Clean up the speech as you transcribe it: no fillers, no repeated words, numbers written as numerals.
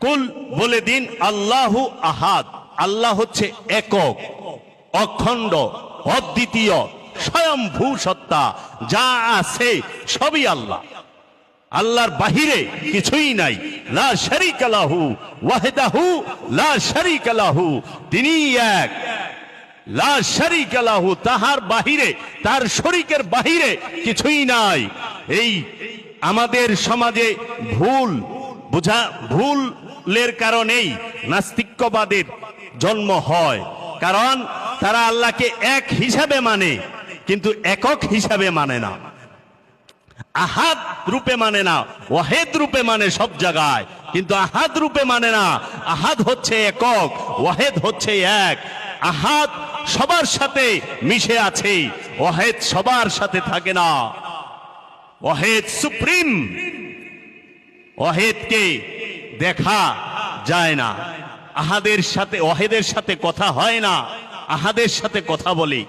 কুল বলে দিন আল্লাহু আহাদ, আল্লাহ হচ্ছে একক, অখণ্ড, অদ্বিতীয়, স্বয়ংভূ সত্তা। যা আছে সবই আল্লাহ, আল্লাহর বাহিরে কিছুই নাই। লা শারীকা লাহু ওয়াহদাহু লা শারীকা লাহু, তিনি এক, লা শারীকা লাহু, তাহার বাহিরে, তার শরীকের বাহিরে কিছুই নাই। এই আমাদের সমাজে ভুলের কারণেই নাস্তিক্যবাদের জন্ম হয়, কারণ তারা আল্লাহকে এক হিসাবে মানে কিন্তু একক হিসাবে মানে না, আহাদ রূপে মানে না, ওয়াহেদ রূপে মানে সব জায়গায়, কিন্তু আহাদ রূপে মানে না। আহাদ হচ্ছে একক, ওয়াহেদ হচ্ছে এক। আহাদ সবার সাথে মিশে আছে, ওয়াহেদ সবার সাথে থাকে না। ওয়াহেদ সুপ্রিম, ওয়াহেদকে দেখা যায় না। আহাদের সাথে ওয়াহেদের সাথে কথা হয় না, আহাদের সাথে কথা বলি।